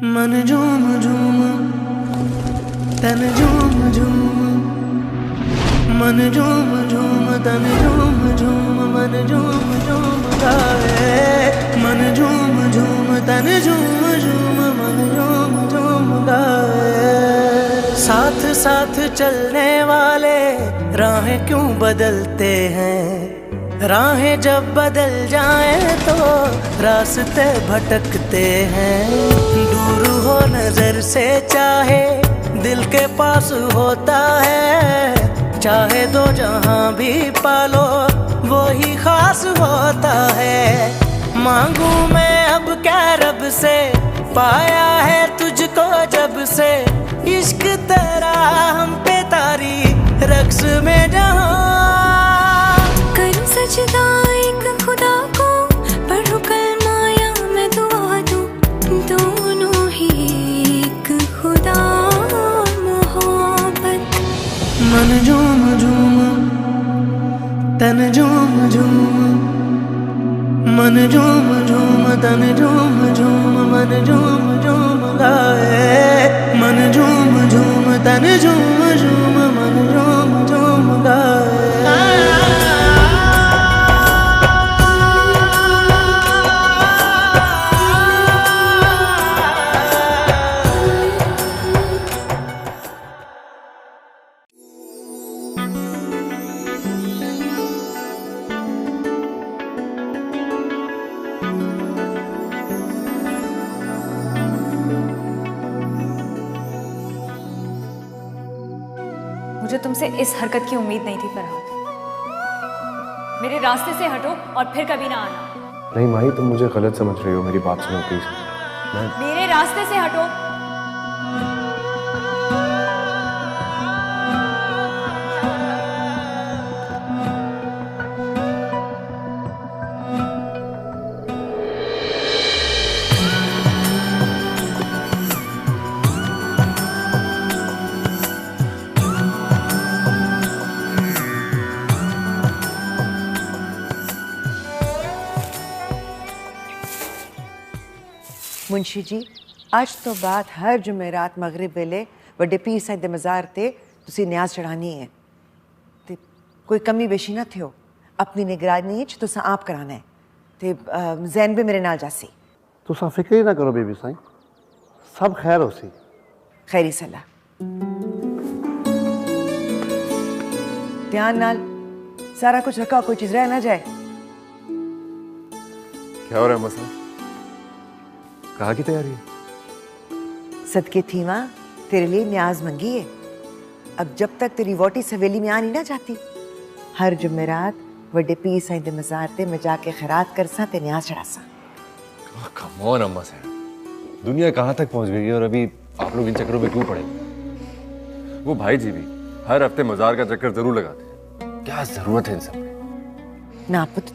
मन झूम झूम तन झूम झूम, मन झूम झूम तन झूम झूम, मन झूम झूम गाए। मन झूम झूम तन झूम झूम, मन झूम झूम गाए। साथ साथ चलने वाले राहें क्यों बदलते हैं, राहें जब बदल जाए तो रास्ते भटकते हैं। दूर हो नजर से चाहे दिल के पास होता है, चाहे दो जहां भी पालो वो ही खास होता है। मांगू मैं अब क्या रब से, पाया है तुझको जब से, इश्क तेरा हम पे तारी रक्स में जहां। करूं सजदा एक खुदा को, पढ़ूं कलमा या मैं दुआ दूं, दोनों ही एक खुदा मोहब्बत। मन झूम झूम तन झूम झूम, मन झूम झूम तन झूम झूम, मन झूम झूम गाए। मन झूम झूम तन झूम झूम, मन झूम झूम गाए। मुझे तुमसे इस हरकत की उम्मीद नहीं थी फरहाद। मेरे रास्ते से हटो और फिर कभी ना आना। नहीं माही, तुम मुझे गलत समझ रही हो, मेरी बात सुनो प्लीज। मेरे रास्ते से हटो। मुंशी जी, ਅੱਜ ਤੋਂ ਬਾਅਦ ਹਰ ਜੁਮੇਰਾਤ ਮਗਰਿਬ ਵੇਲੇ ਵੱਡੇ ਪੀਰ ਸਾਹਿਬ ਦੇ ਮਜ਼ਾਰ ਤੇ ਤੁਸੀਂ ਨਿਆਜ਼ ਚੜਾਣੀ ਹੈ ਤੇ ਕੋਈ ਕਮੀ ਬੇਸ਼ੀ ਨਾ ਥਿਓ। ਆਪਣੀ ਨਿਗਰਾਨੀ ਚ ਤੁਸੀਂ ਆਪ ਕਰਾਣਾ ਹੈ ਤੇ ਜ਼ੈਨ ਵੀ ਮੇਰੇ ਨਾਲ ਜਾਸੀ। तुसा फिक्र ही ना करो बीबी साईं, सब खैर हो सी। खैरी सलाह। ध्यान नाल सारा कुछ रखा, कोई चीज रह ना जाए। क्या हो रहा है मसला? कहाँ की तैयारी है? सदके थी माँ, तेरे लिए न्याज मंगी है। अब जब तक तेरी वोटी सवेली में आ नहीं ना जाती, हर जुमेरात वड्डे पीर साईं दे मज़ार ते मैं जाके खैरात करसा ते न्याज चढ़ासा। कम ऑन अम्मा साहब, दुनिया कहाँ तक पहुँच गई है और अभी आप लोग इन चक्करों में क्यों पड़े? वो भाई जी भी हर हफ्ते मज़ार का चक्कर जरूर लगाते हैं, क्या जरूरत है इन सब? ना पुत्र,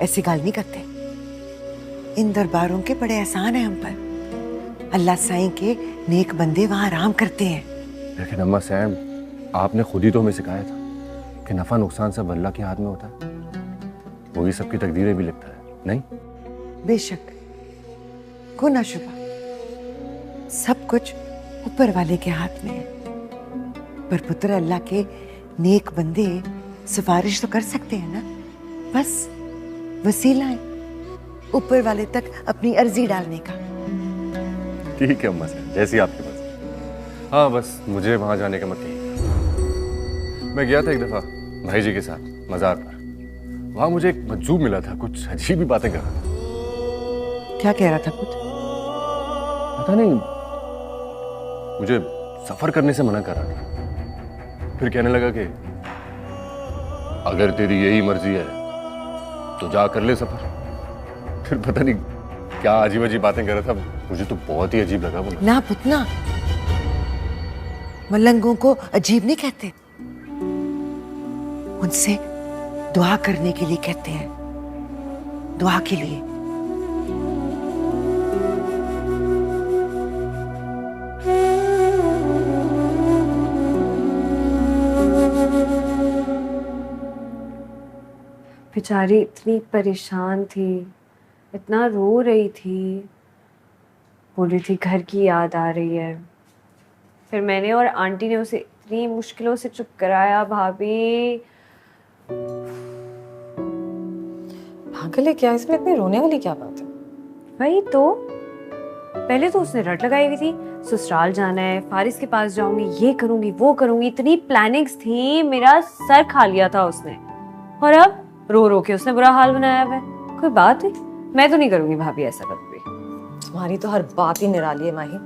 ऐसी गाल नहीं करते। इन दरबारों के बड़े एहसान है हम पर। अल्लाह साईं के नेक बंदे वहाँ आराम करते हैं। लेकिन अम्मा साहब, आपने खुद ही तो हमें सिखाया था कि नफा नुकसान सब अल्लाह के हाथ में होता है, वही सबकी तकदीरें भी लिखता है, नहीं? बेशक, को ना शुबा, सब कुछ ऊपर वाले के हाथ में है। पर पुत्र, अल्लाह के नेक बंदे सिफारिश तो कर सकते हैं ना, बस वसीला है ऊपर वाले तक अपनी अर्जी डालने का। ठीक है अम्मा साहब, जैसी आपके पास। हाँ, बस मुझे वहां जाने का मत कहिए। मैं गया था एक दफा भाई जी के साथ मज़ार पर, वहां मुझे एक मजजूब मिला था, कुछ अजीब ही बातें कर रहा था। क्या कह रहा था पुत्र? पता नहीं, मुझे सफर करने से मना कर रहा था। फिर कहने लगा कि अगर तेरी यही मर्जी है तो जा कर ले सफर। फिर पता नहीं क्या अजीब अजीब बातें कर रहा था, मुझे तो बहुत ही अजीब लगा वो। ना पुतना, मलंगों को अजीब नहीं कहते, उनसे दुआ करने के लिए कहते हैं, दुआ के लिए। बेचारी इतनी परेशान थी, इतना रो रही थी। बोल रही थी घर की याद आ रही है। फिर मैंने और आंटी ने उसे इतनी मुश्किलों से चुप कराया। भाभी पागल है क्या? इसमें इतनी रोने वाली क्या बात है? वही तो, पहले तो उसने रट लगाई हुई थी, ससुराल जाना है, फारिस के पास जाऊंगी, ये करूंगी वो करूंगी, इतनी प्लानिंग्स थी, मेरा सर खा लिया था उसने। और अब रो रो के उसने बुरा हाल बनाया हुआ है। कोई बात है? मैं तो नहीं करूंगी भाभी ऐसा कभी भी। तुम्हारी तो हर बात ही निराली है माही,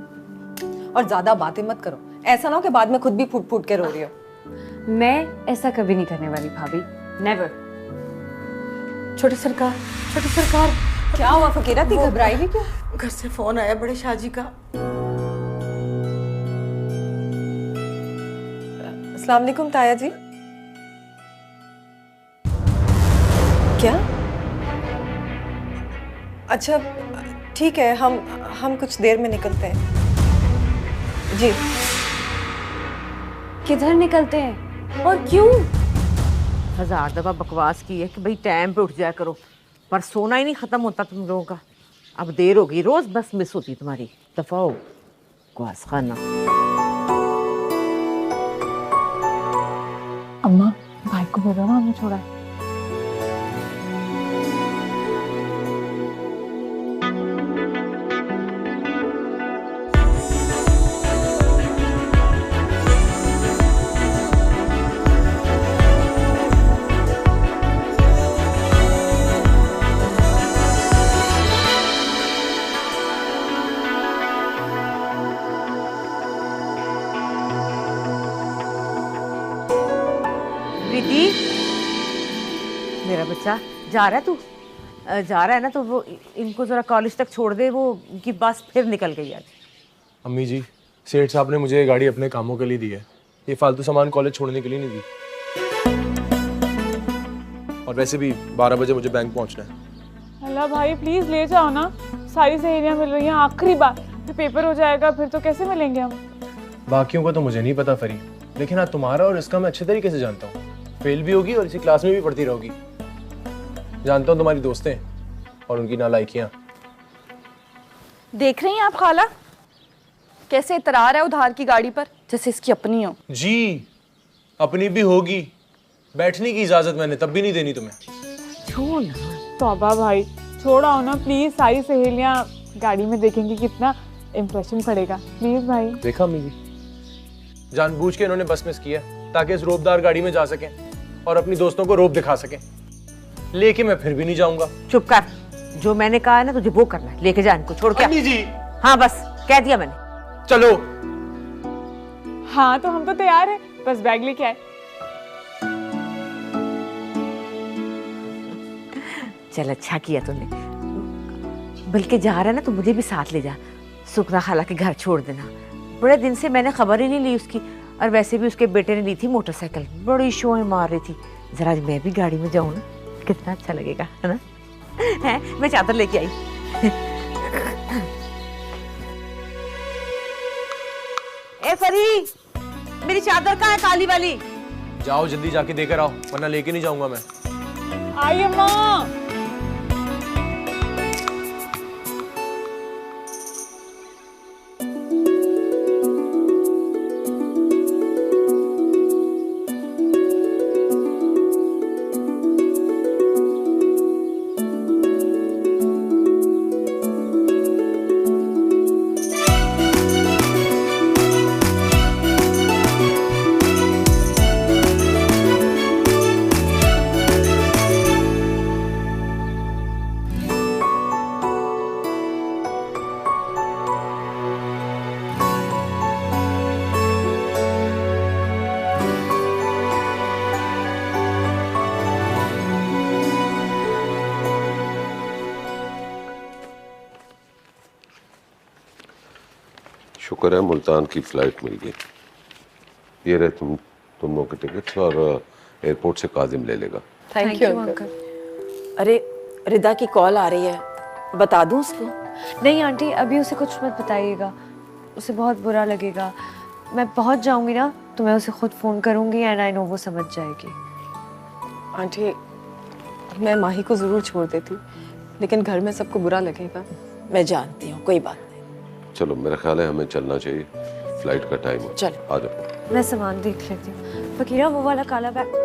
और ज्यादा बातें मत करो, ऐसा ना हो कि बाद में खुद भी फूट फूट के रो रही हो। मैं ऐसा कभी नहीं करने वाली भाभी, नेवर। छोटे सरकार क्या हुआ फकीरा? थी घबराई भी क्यों? घर से फोन आया बड़े शाहजी का। अस्सलाम वालेकुम ताया जी। क्या? अच्छा ठीक है, हम कुछ देर में निकलते हैं जी। किधर निकलते हैं और क्यों? 1000 दफा बकवास की है कि भाई टाइम पे उठ जाया करो, पर सोना ही नहीं खत्म होता तुम लोगों का। अब देर होगी, रोज बस मिस होती तुम्हारी। दफा हो क्वास खाना। अम्मा भाई को बोलो ना, हमने छोड़ा है। प्रीति, मेरा बच्चा जा रहा है, तू जा रहा है ना, तो वो इनको जरा कॉलेज तक छोड़ दे, वो उनकी बस फिर निकल गई आज। अम्मी जी, सेठ साहब ने मुझे ये गाड़ी अपने कामों के लिए दी है, ये फालतू सामान कॉलेज छोड़ने के लिए नहीं दी। और वैसे भी 12 बजे मुझे बैंक पहुंचना है। अल्लाह भाई प्लीज ले जाओ ना, सारी सहेलियां मिल रही हैं, आखिरी बार, फिर पेपर हो जाएगा, फिर तो कैसे मिलेंगे हम? बाकियों का तो मुझे नहीं पता फरी, लेकिन हाँ तुम्हारा और इसका मैं अच्छे तरीके से जानता हूँ। फेल भी होगी और इसी क्लास में भी पढ़ती रहोगी। जानता हूँ तुम्हारी दोस्तें और उनकी नालायकियाँ। देख रही हैं आप खाला कैसे इतरार है उधार की गाड़ी पर, जैसे इसकी अपनी हो। जी अपनी भी होगी, बैठने की इजाजत मैंने तब भी नहीं देनी तुम्हें। छोड़ ना। तौबा भाई, छोड़ आओ ना प्लीज, सारी सहेलियां गाड़ी में देखेंगी, कितना इम्प्रेशन पड़ेगा। प्लीज भाई। देखा अम्मी जी, जानबूझ के इन्होंने बस मिस किया ताकि इस रोबदार गाड़ी में जा सकें और अपनी दोस्तों को रोब दिखा सकें। लेके मैं फिर भी नहीं जाऊंगा। चुप कर, जो मैंने कहा है ना तुझे वो करना है, लेके जा इनको, छोड़ के। अम्मी जी। हाँ बस कह दिया मैंने। चलो। हाँ तो हम तो तैयार हैं, बस बैग लेके आए। चल अच्छा किया तूने, बल्कि जा रहा है ना तो मुझे भी साथ ले जा, सुखना खाला के घर छोड़ देना। बड़े दिन से मैंने खबर ही नहीं ली उसकी, और वैसे भी उसके बेटे ने ली थी मोटरसाइकिल, बड़ी शोएं मार रही थी। जरा मैं भी गाड़ी में जाऊँ ना, कितना अच्छा लगेगा, है ना? है मैं चादर लेके आई। ए फरी, मेरी चादर कहाँ है काली वाली? जाओ जल्दी जाके देकर आओ, वरना लेके नहीं जाऊंगा मैं। आई अम्मा। शुक्र है मुल्तान की फ्लाइट मिल गई। ये रहे तुम लोगों के टिकट्स, और एयरपोर्ट से काजिम ले लेगा। Thank you uncle. अरे रिदा की कॉल आ रही है, बता दूं उसको? नहीं आंटी, अभी उसे कुछ मत बताइएगा, उसे बहुत बुरा लगेगा। मैं पहुंच जाऊंगी ना तो मैं उसे खुद फोन करूंगी, एंड आई नो वो समझ जाएगी। आंटी मैं माही को जरूर छोड़ देती, लेकिन घर में सबको बुरा लगेगा। मैं जानती हूँ, कोई बात नहीं। चलो मेरा ख्याल है हमें चलना चाहिए, फ्लाइट का टाइम हो। चलो। आ जाओ। मैं सामान देख लेती हूँ। फकीरा वो वाला काला बैग।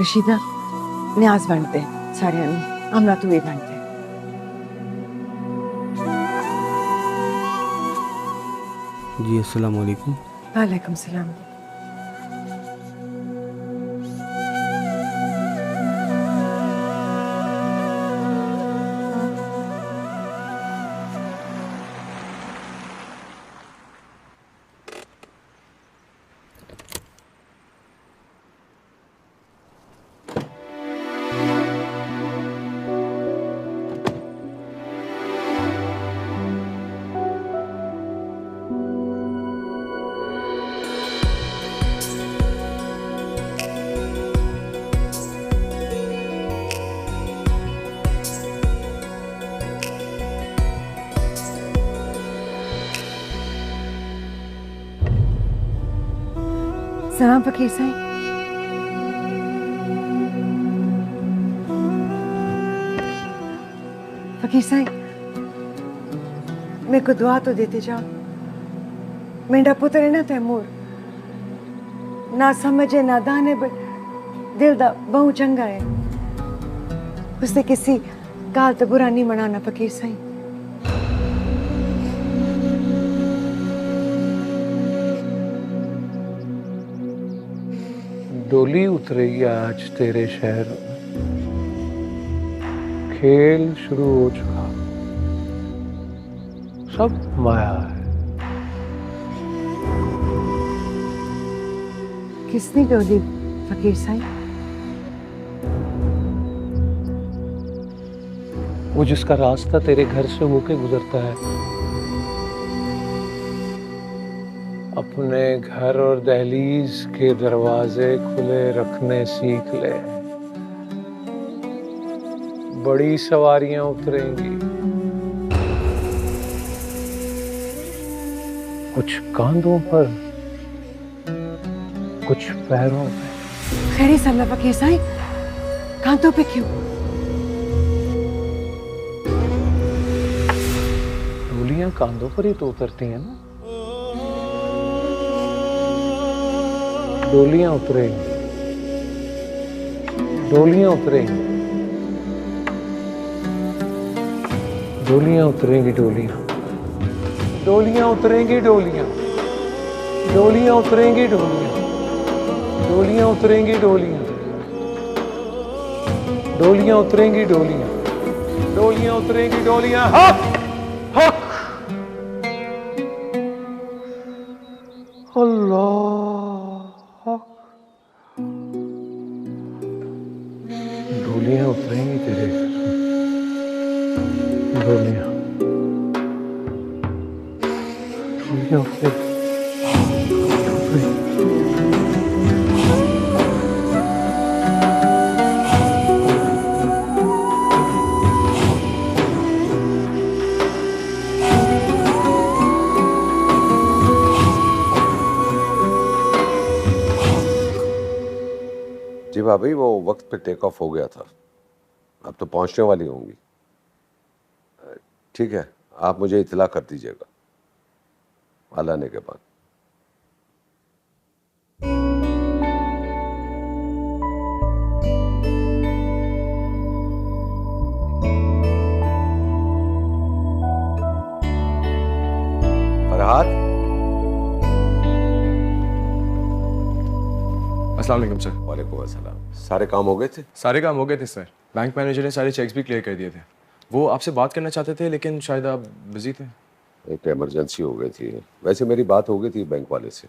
रशीदा न्याज बनते सारे हमला तू ये बनते। जी अस्सलाम वालेकुम। वालेकुम सलाम। सलाम फकीर साईं। फकीर साईं मेरे को दुआ तो देते जाओ। मेरा पुत्र है ना तैमूर, ना समझे ना दाने दिल दा बहु चंगा है। उसने किसी गाल तो बुरा नहीं मनाना फकीर साईं। डोली उतरेगी आज तेरे शहर में, खेल शुरू हो चुका, सब माया है। किसनी डोली फकीर साईं? वो जिसका रास्ता तेरे घर से होके गुजरता है। अपने घर और दहलीज के दरवाजे खुले रखने सीख ले। बड़ी सवारियां उतरेंगी, कुछ कांधों पर, कुछ पैरों पे। खैरी सल्ला फकीर साईं, कांधों पे क्यों? डोलियां कांधों पर ही तो उतरती हैं ना। डोलियां उतरेंगी, डोलियां उतरेंगी, डोलियां उतरेंगी, डोलियां, डोलियां उतरेंगी, डोलियां, डोलियां उतरेंगी, डोलियां, डोलियां उतरेंगी, डोलियां, डोलियां उतरेंगी, डोलियां, डोलियां उतरेंगी, डोलियां। हक हक अल्लाह। डोलियां उतरेंगी तेरे घर, डोलियां, डोलियां उतरेंगी। जी भाभी वो वक्त पे टेक ऑफ हो गया था, अब तो पहुंचने वाली होंगी। ठीक है, आप मुझे इत्तला कर दीजिएगा आल आने के बाद। फरहाद। अस्सलाम वालेकुम सर। वालेकुम अस्सलाम। सारे काम हो गए थे? सारे काम हो गए थे सर। बैंक मैनेजर ने सारे चेक्स भी क्लियर कर दिए थे। वो आपसे बात करना चाहते थे लेकिन शायद आप बिजी थे। एक इमरजेंसी हो गई थी। वैसे मेरी बात हो गई थी बैंक वाले से।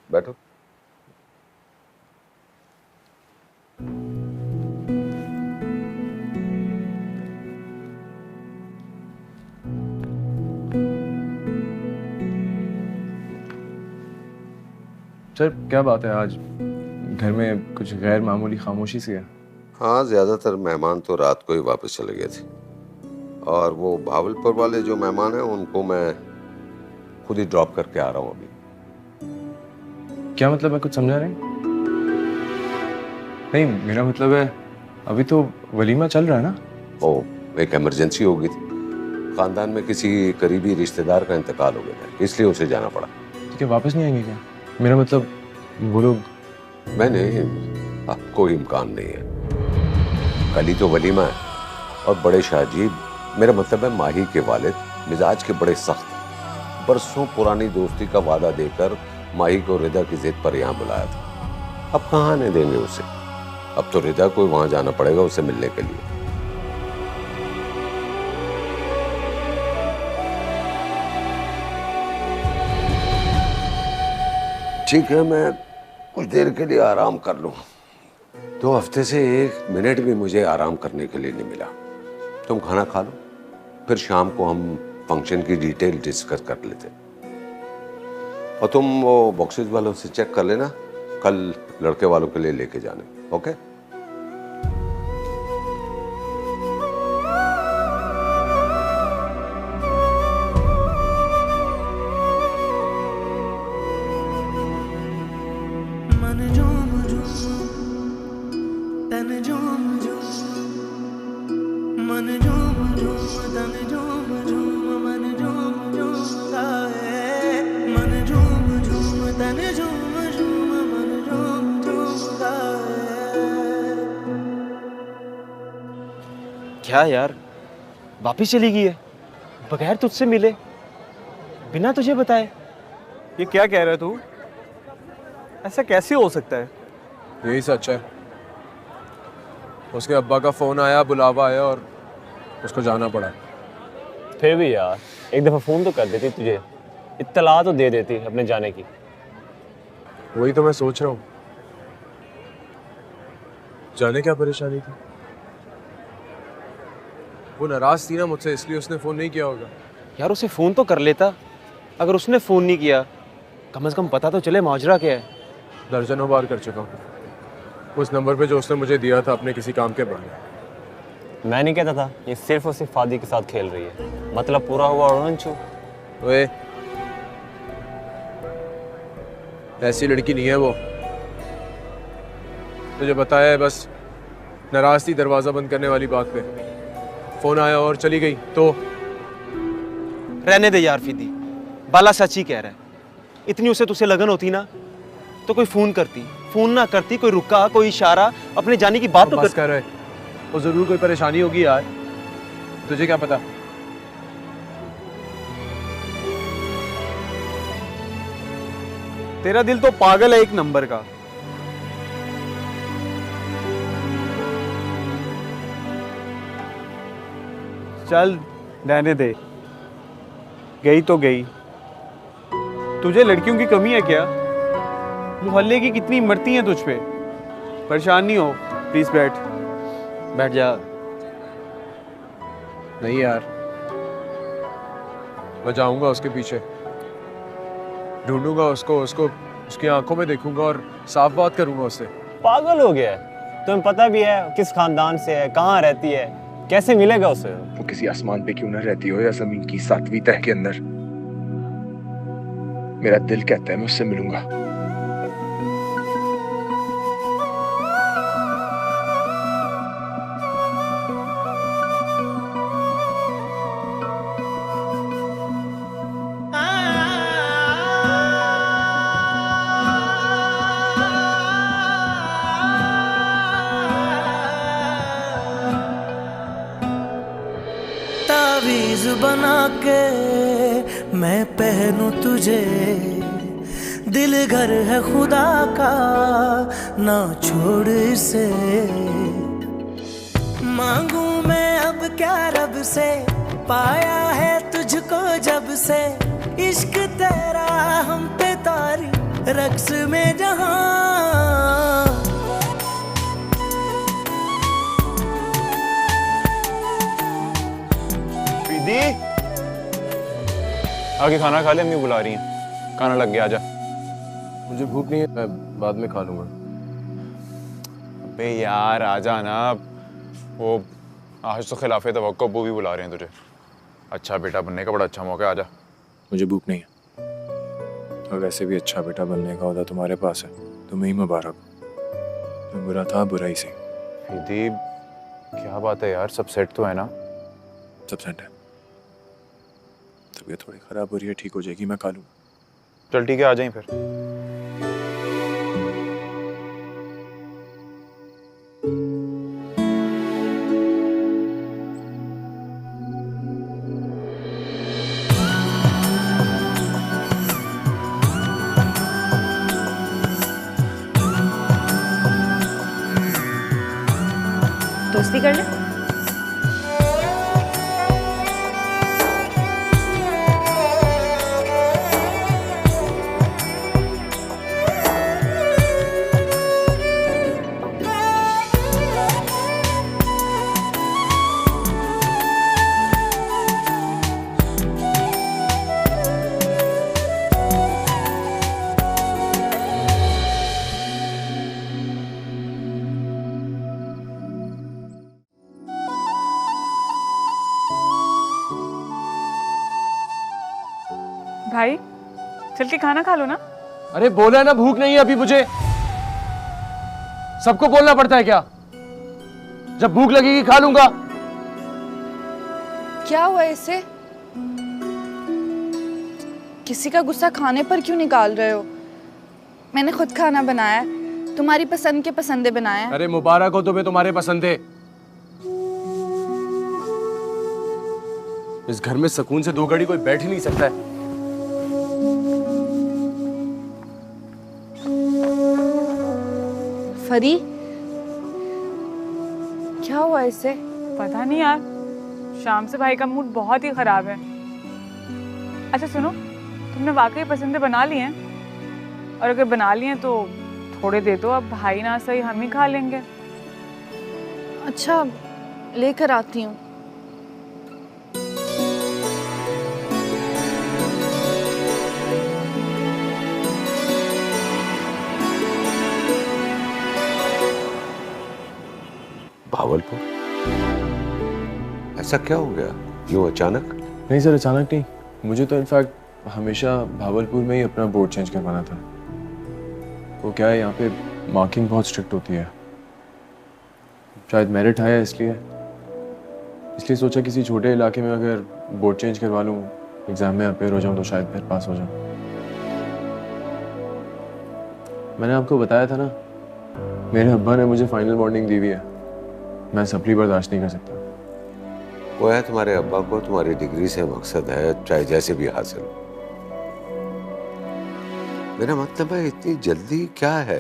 बैठो। सर क्या बात है, आज घर में कुछ गैर मामूली खामोशी सी है? हाँ, ज़्यादातर मेहमान तो रात को ही वापस चले गए थे और वो भावलपुर वाले जो मेहमान हैं उनको मैं खुद ही ड्रॉप करके आ रहा हूँ अभी। क्या मतलब? मैं कुछ समझा नहीं। नहीं, मेरा मतलब है अभी तो वलीमा चल रहा है ना। ओ, एक इमरजेंसी हो गई थी, खानदान में किसी करीबी रिश्तेदार का इंतकाल हो गया था, इसलिए उसे जाना पड़ा। तो क्या वापस नहीं आएंगे क्या? मेरा मतलब वो लोग। मैंने अब कोई इम्कान नहीं है, कल ही तो वलीमा है। और बड़े शाहजी, मेरा मतलब है माही के वालिद मिजाज के बड़े सख्त हैं। बरसों पुरानी दोस्ती का वादा देकर माही को रिदा की जिद पर यहाँ बुलाया था, अब कहाँ आने देंगे उसे। अब तो रिदा को वहां जाना पड़ेगा उसे मिलने के लिए। ठीक है, मैं कुछ देर के लिए आराम कर लूं। 2 हफ्ते से 1 मिनट भी मुझे आराम करने के लिए नहीं मिला। तुम खाना खा लो, फिर शाम को हम फंक्शन की डिटेल डिस्कस कर लेते। और तुम वो बॉक्सेस वालों से चेक कर लेना, कल लड़के वालों के लिए लेके जाने। ओके? क्या यार, वापिस चली गई है बगैर तुझसे मिले, बिना तुझे बताए। ये क्या कह रहा है तू? ऐसा कैसे हो सकता है? यही सच है। उसके अब्बा का फोन आया, बुलावा आया और उसको जाना पड़ा। फिर भी यार, एक दफा फोन तो कर देती, तुझे इत्तला तो दे देती अपने जाने की। वही तो मैं सोच रहा हूँ, जाने क्या परेशानी थी? वो नाराज थी ना मुझसे, इसलिए उसने फोन नहीं किया होगा। यार उसे फोन तो कर लेता, अगर उसने फोन नहीं किया कम से कम पता तो चले माजरा क्या है। दर्जनों बार कर चुका हूँ, उस नंबर पे जो उसने मुझे दिया था अपने किसी काम के बहाने। मैं नहीं कहता था, ये सिर्फ और सिर्फ फादी के साथ खेल रही है, मतलब पूरा हुआ औरंचू। ओए, ऐसी लड़की नहीं है वो, तुझे बताया है। बस नाराज थी दरवाजा बंद करने वाली बात पे, फोन आया और चली गई। तो रहने दे यार फिदी, बाला सच ही कह रहा है। इतनी उसे तुझसे लगन होती ना तो कोई फोन करती, फोन ना करती, कोई रुका, कोई इशारा, अपने जाने की बात तो कर रहा है। वो जरूर कोई परेशानी होगी यार, तुझे क्या पता। तेरा दिल तो पागल है एक नंबर का। चल रहने दे, गई तो गई। तुझे लड़कियों की कमी है क्या? मोहल्ले की कितनी मरती हैं तुझ पे। परेशान नहीं हो, प्लीज बैठ जा। नहीं यार, मैं जाऊंगा उसके पीछे, ढूंढूंगा उसको उसकी आंखों में देखूंगा और साफ बात करूंगा उससे। पागल हो गया है? तुम्हें पता भी है किस खानदान से है, कहाँ रहती है, कैसे मिलेगा उसे? वो किसी आसमान पे क्यों ना रहती हो या जमीन की 7वीं तह के अंदर, मेरा दिल कहता है मैं उससे मिलूंगा। तावीज़ बना के मैं पहनूं तुझे, दिल घर है खुदा का ना छोड़ इसे। मांगू मैं अब क्या रब से, पाया है तुझको जब से। इश्क तेरा हम पे तारी रक्स में जहां। दी आगे खाना खा ले, अम्मी बुला रही हैं, खाना लग गया, आजा। मुझे भूख नहीं है, मैं बाद में खा लूंगा। अबे यार आजा ना, वो आज तो खिलाफे तवक्को वो भी बुला रहे हैं तुझे। अच्छा बेटा बनने का बड़ा अच्छा मौका है, आजा। मुझे भूख नहीं है। और वैसे भी अच्छा बेटा बनने का होता तुम्हारे पास है, तुम्हें ही मुबारक। जो बुरा था बुरा ही सही। दीदी क्या बात है यार, सब सेट तो है ना? सब सेट है। तबीयत थोड़ी खराब हो रही है, ठीक हो जाएगी, मैं खा लूँ। चल ठीक है, आ जाएं फिर। दोस्ती कर ले। भाई चल के खाना खा लो ना। अरे बोला ना भूख नहीं है अभी मुझे। सबको बोलना पड़ता है क्या? जब भूख लगेगी खा लूंगा। क्या हुआ इसे? किसी का गुस्सा खाने पर क्यों निकाल रहे हो? मैंने खुद खाना बनाया है, तुम्हारी पसंद के पसंदे बनाए हैं। अरे मुबारक हो तुम्हें, तुम्हारे पसंद है। इस घर में सुकून से 2 घड़ी कोई बैठ ही नहीं सकता है। फरी क्या हुआ इसे? पता नहीं यार, शाम से भाई का मूड बहुत ही खराब है। अच्छा सुनो, तुमने वाकई पसंदे बना लिए हैं? और अगर बना लिए हैं तो थोड़े दे दो, अब भाई ना सही हम ही खा लेंगे। अच्छा लेकर आती हूँ। भावलपुर? ऐसा क्या हो गया यूं अचानक? नहीं सर, अचानक नहीं। मुझे तो इनफैक्ट हमेशा भावलपुर में ही अपना बोर्ड चेंज करवाना था। वो क्या है, यहाँ पे मार्किंग बहुत स्ट्रिक्ट होती है। शायद मेरिट आया इसलिए सोचा किसी छोटे इलाके में अगर बोर्ड चेंज करवा लूँ, एग्जाम में अपेयर हो जाऊँ तो शायद फिर पास हो जाऊँ। मैंने आपको बताया था ना, मेरे अब्बा ने मुझे फाइनल वार्निंग दी हुई है। मैं सप्ली बर्दाश्त नहीं कर सकता। वो है तुम्हारे अब्बा को तुम्हारी डिग्री से मकसद है, चाहे जैसे भी हासिल हो। मेरा मतलब है इतनी जल्दी क्या है?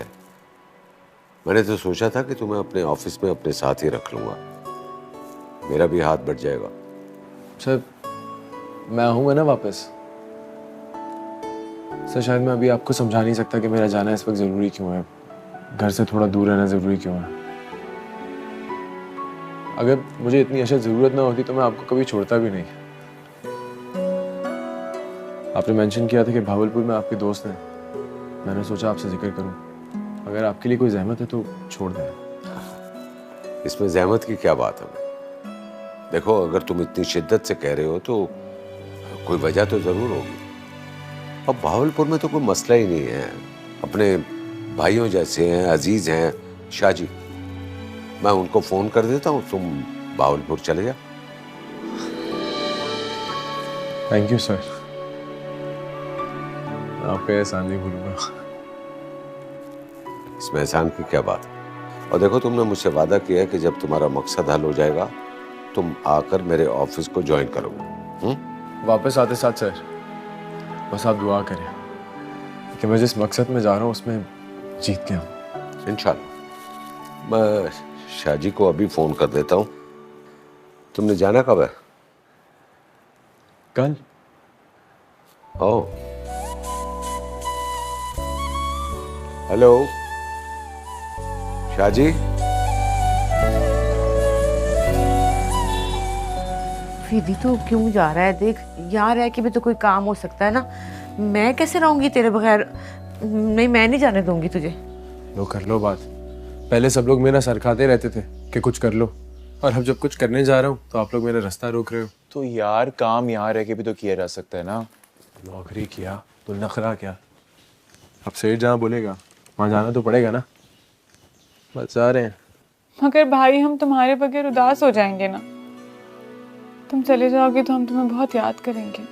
मैंने तो सोचा था कि तुम्हें अपने ऑफिस में अपने साथ ही रख लूंगा, मेरा भी हाथ बढ़ जाएगा। सर मैं आऊँगा ना वापस। सर शायद मैं अभी आपको समझा नहीं सकता कि मेरा जाना इस वक्त ज़रूरी क्यों है, घर से थोड़ा दूर रहना ज़रूरी क्यों है। अगर मुझे इतनी अशद ज़रूरत ना होती तो मैं आपको कभी छोड़ता भी नहीं। आपने मेंशन किया था कि भावलपुर में आपके दोस्त हैं, मैंने सोचा आपसे जिक्र करूं। अगर आपके लिए कोई जहमत है तो छोड़ दें। इसमें जहमत की क्या बात है? देखो, अगर तुम इतनी शिद्दत से कह रहे हो तो कोई वजह तो जरूर होगी। अब भावलपुर में तो कोई मसला ही नहीं है, अपने भाइयों जैसे हैं, अजीज हैं। शाहजी, मैं उनको फोन कर देता हूँ, तुम भावलपुर चले जाओ। थैंक यू सर, आपका एहसान नहीं भूलूंगा। इसमें एहसान की क्या बात है? और देखो, तुमने मुझसे वादा किया है कि जब तुम्हारा मकसद हल हो जाएगा तुम आकर मेरे ऑफिस को ज्वाइन करोगे। वापस आते साथ सर बस आप दुआ करें कि मैं जिस मकसद में जा रहा हूँ उसमें जीत गया। इंशाल्लाह। मैं शाहजी को अभी फोन कर देता हूँ। तुमने जाना कब है? कल। ओ, हेलो शाहजी। फीदी तो क्यों जा रहा है? देख, यहाँ रह के भी तो कोई काम हो सकता है ना। मैं कैसे रहूंगी तेरे बगैर? नहीं, मैं नहीं जाने दूंगी तुझे। लो कर लो बात। पहले सब लोग मेरा सर खाते रहते थे कि कुछ कर लो, और अब जब कुछ करने जा रहा हूँ तो आप लोग मेरा रास्ता रोक रहे हो। तो यार काम यहाँ रह के भी तो किया जा सकता है ना। नौकरी किया तो नखरा क्या? अब सेठ जहाँ बोलेगा वहाँ जाना तो पड़ेगा ना। बस जा रहे हैं। मगर भाई हम तुम्हारे बगैर उदास हो जाएंगे ना। तुम चले जाओगे तो हम तुम्हें बहुत याद करेंगे।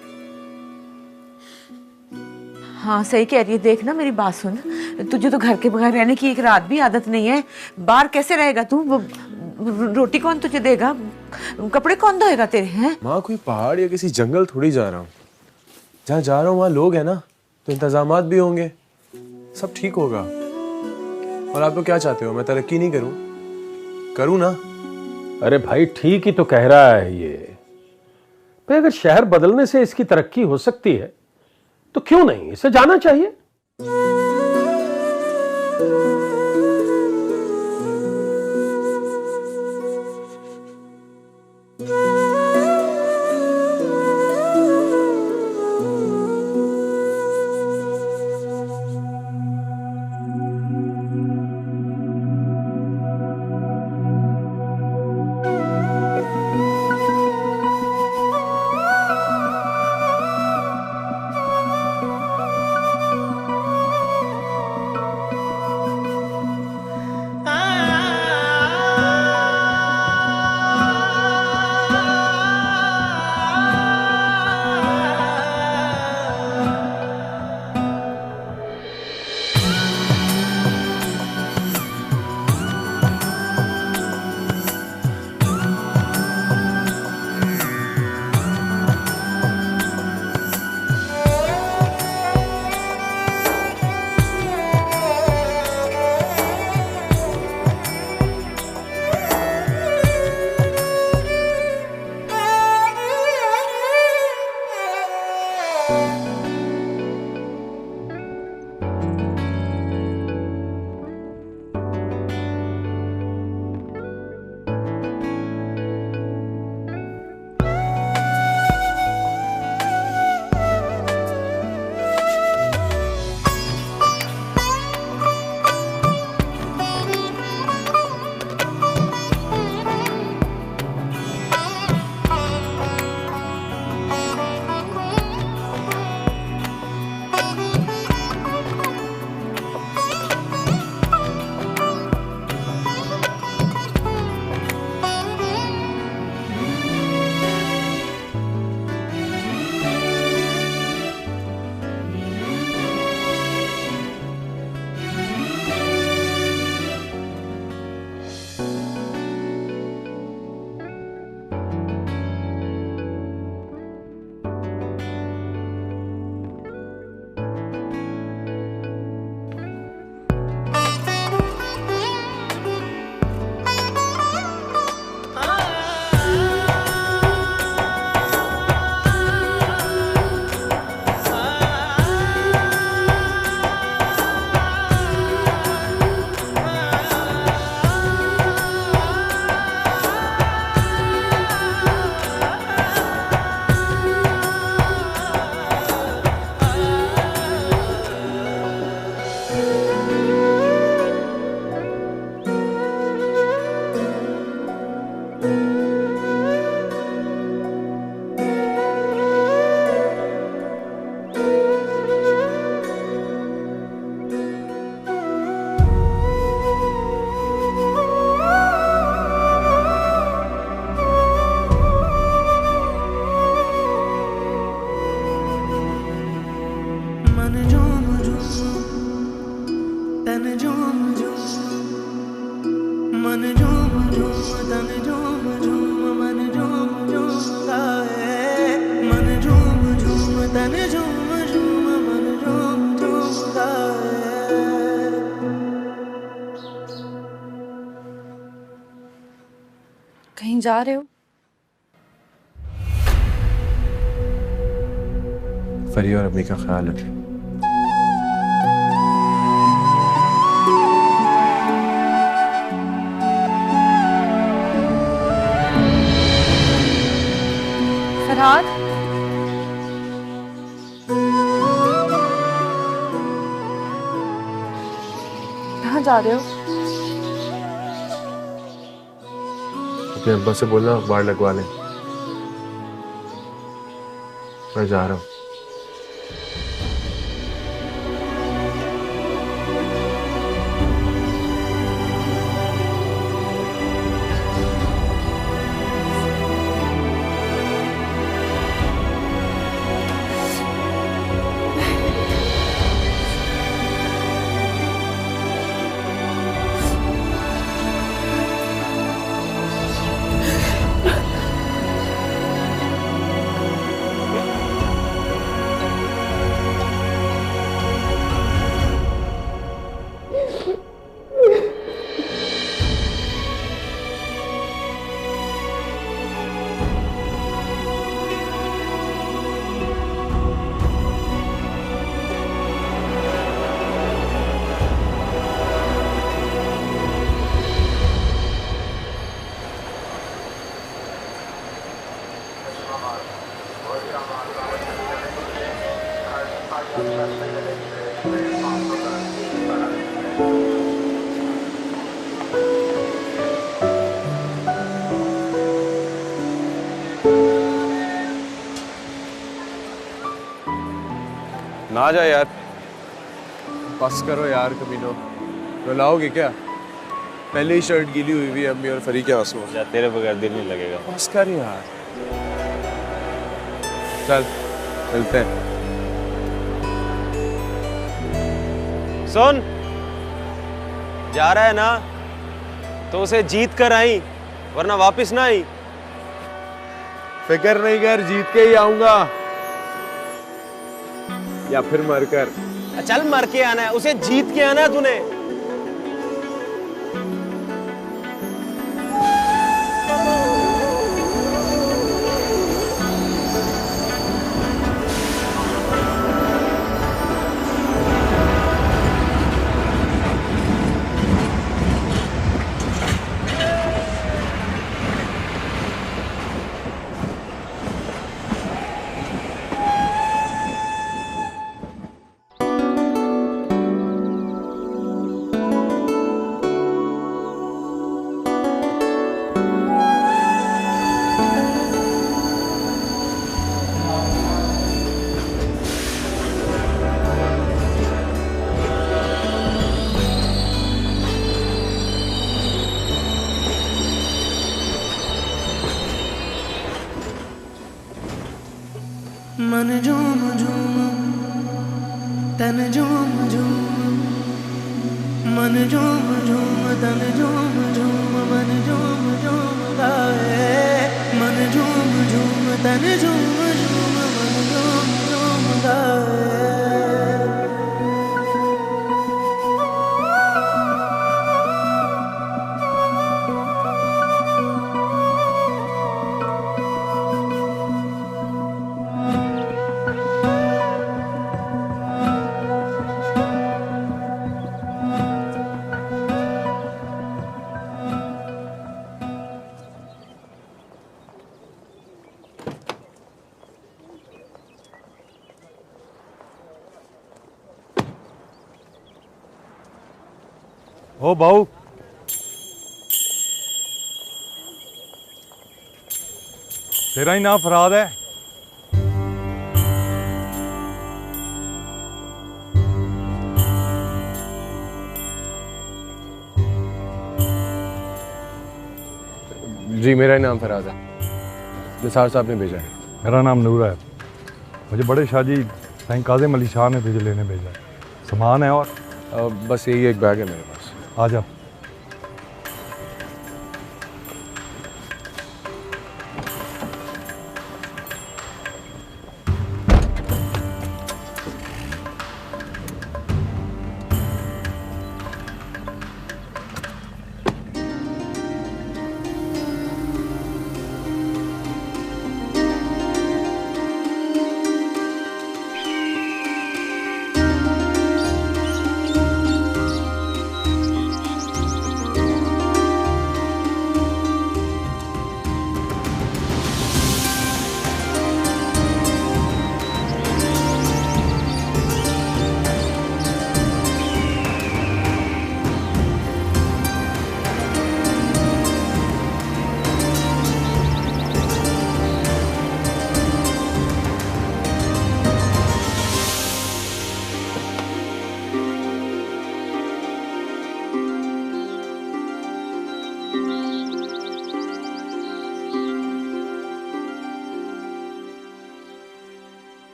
हाँ सही कह रही है। देख ना मेरी बात सुन, तुझे तो घर के बगैर रहने की एक रात भी आदत नहीं है। बाहर कैसे रहेगा तू? रोटी कौन तुझे देगा? कपड़े कौन धोएगा तेरे? हैं माँ कोई पहाड़ या किसी जंगल थोड़ी जा रहा हूँ। जहाँ जा रहा हूँ वहाँ लोग हैं ना, तो इंतजामात भी होंगे, सब ठीक होगा। और आप लोग क्या चाहते हो, मैं तरक्की नहीं करूँ? करूँ ना। अरे भाई ठीक ही तो कह रहा है ये। भाई अगर शहर बदलने से इसकी तरक्की हो सकती है तो क्यों नहीं, इसे जाना चाहिए। कहीं जा रहे हो? फरी और अम्मी का ख्याल रखें। फरहाद, कहाँ जा रहे हो? अपने अब्बा से बोलना बाढ़ लगवा लें। मैं जा रहा हूँ। ना जा यार, बस करो यार कमीनो। रुलाओगे क्या? पहले ही शर्ट गीली हुई हुई है अम्मी और फरी के आंसू। या तेरे बगैर दिल नहीं लगेगा। बस कर यार। चल मिलते हैं। सुन, जा रहा है ना तो उसे जीत कर आई, वरना वापस ना आई। फिक्र नहीं कर, जीत के ही आऊंगा या फिर मर कर। चल मर के आना है, उसे जीत के आना है तूने। मन झूम झूम तन झूम झूम मन झूम झूम तन झूम झूम मन झूम झूम गाए मन झूम झूम तन झूम झूम मन झूम झूम गाए ओ भाऊ, तेरा ही नाम फरहाद है? जी मेरा ही नाम फराज है, निसार साहब ने भेजा है। मेरा नाम नूर है। मुझे बड़े शाहजी साईं काज़िम अली शाह ने तुझे लेने भेजा है। सामान है और बस यही एक बैग है मेरे पास। आ जा।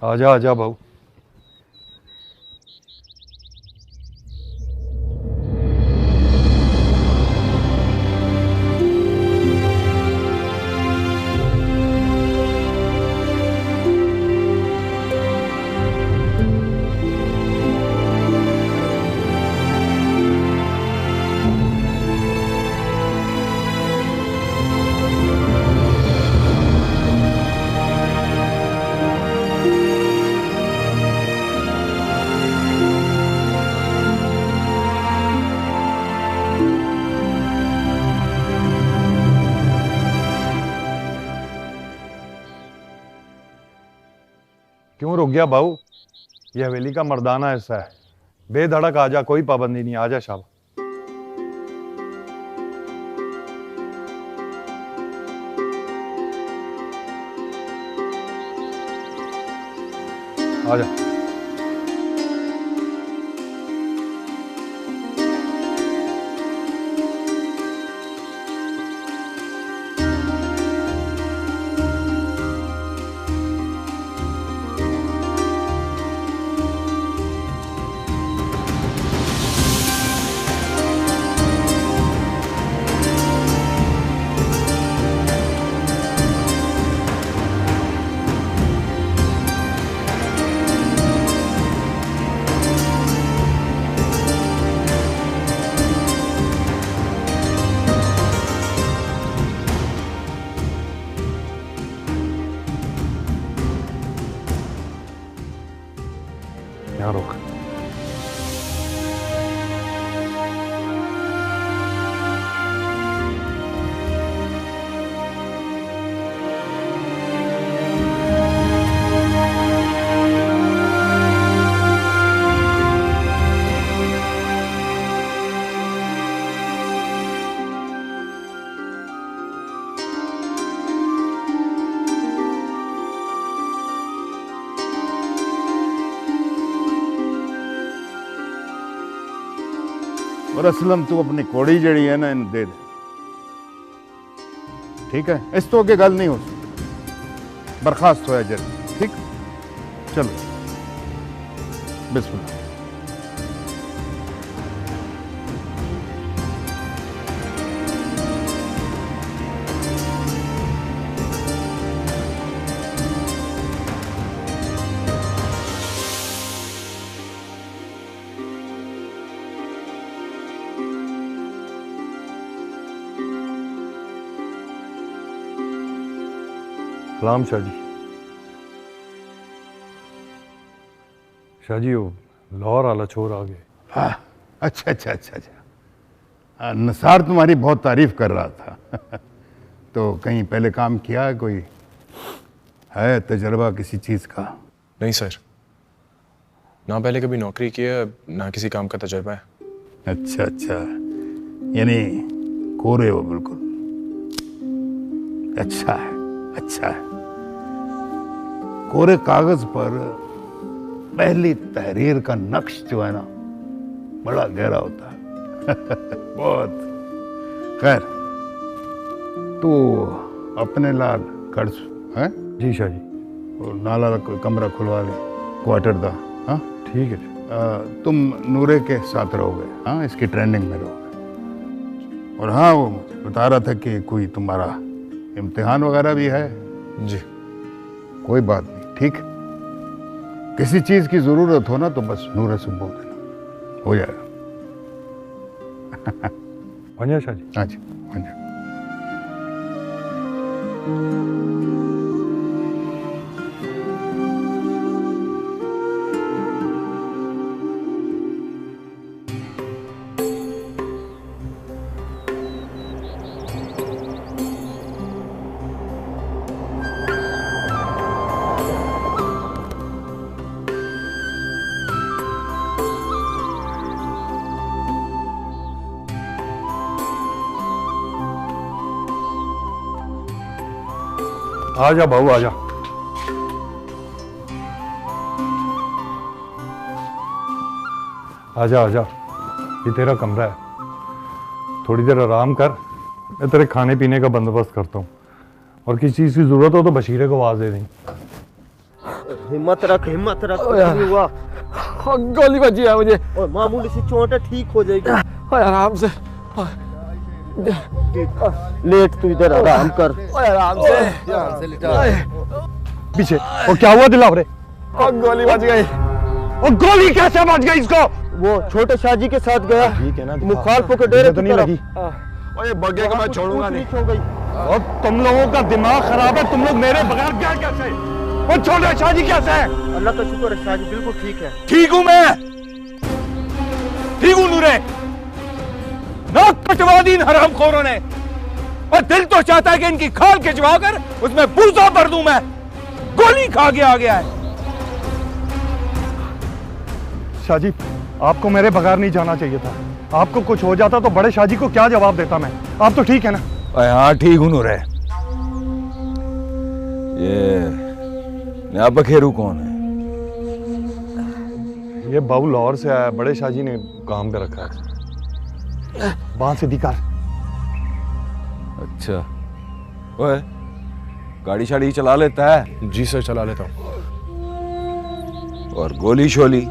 आजा आजा भाऊ। क्यों रुक गया बाबू? ये हवेली का मर्दाना हिस्सा है, बेधड़क आजा, कोई पाबंदी नहीं, आजा शाबाश। आजा। यहाँ रोक। और असलम तू अपनी कोड़ी जड़ी है ना इन दे दे, ठीक है? इस तो के गल नहीं हो सकती, बर्खास्त होया जल्दी, ठीक? चलो बिस्मिल्लाह। सलाम शाह जी। शाह जी वो लाहौर वाला छोर आ गए। हाँ, अच्छा अच्छा अच्छा अच्छा। निसार तुम्हारी बहुत तारीफ कर रहा था तो कहीं पहले काम किया है, कोई है तजर्बा किसी चीज़ का? नहीं सर, ना पहले कभी नौकरी की है, ना किसी काम का तजर्बा है। अच्छा अच्छा, यानी कोरे हो बिल्कुल। अच्छा है अच्छा है। कोरे कागज पर पहली तहरीर का नक्श जो है ना बड़ा गहरा होता है बहुत। खैर तू अपने लाल खर्च है? जी शाह जी। और नाला कोई कमरा खुलवा ले, क्वार्टर दा। हाँ ठीक है। तुम नूरे के साथ रहोगे, हाँ इसकी ट्रेनिंग में रहोगे। और हाँ वो बता रहा था कि कोई तुम्हारा इम्तिहान वगैरह भी है? जी। कोई बात नहीं, ठीक। किसी चीज की जरूरत हो ना तो बस नूरे से बोल देना, हो जाएगा। वंजा शाह जी। हाँ जी वंजा। आजा बाबू आजा। आजा आजा, ये तेरा कमरा है, थोड़ी देर आराम कर, मैं तेरे खाने पीने का बंदोबस्त करता हूँ। और किसी चीज़ की जरूरत हो तो बशीरे को आवाज दे दें। हिम्मत रख कुछ नहीं हुआ। गोली बची है मुझे। और मामूली सी चोट है, ठीक हो जाएगी। आराम से लेट, तू इधर आराम कर। आराम से ध्यान से लेटा। पीछे। और क्या हुआ दिलावरे? गोली बच गई। और गोली कैसे बच गई इसको? वो छोटे शाह जी के साथ गया, ठीक है ना, मुखालफों के डेरे तो नहीं लगी। ओए बग्गे को मैं छोड़ूंगा नहीं। हो गई। और तुम लोगों का दिमाग खराब है, तुम लोग मेरे बगैर गए कैसे? और छोटे शाह जी कैसे है? अल्लाह का शुक्र है, शाह जी बिल्कुल ठीक है। ठीक हूं मैं, ठीक हूं नूरे। नाक कटवा दी इन हरामखोरों ने, और दिल तो चाहता है कि इनकी खाल खिंचवा कर उसमें बूसा भर दूं मैं। गोली खा के आ गया है। शाहजी, आपको मेरे बगैर नहीं जाना चाहिए था। आपको कुछ हो जाता तो बड़े शाहजी को क्या जवाब देता मैं? आप तो ठीक है ना? हाँ ठीक हूँ नूरे। ये नया बखेरू कौन है? ये बाबू लाहौर से आया, बड़े शाहजी ने काम पे रखा है। बांध से दिखा। अच्छा, ओए गाड़ी शाड़ी चला लेता है? जी सर, चला लेता हूँ। और गोली शोली?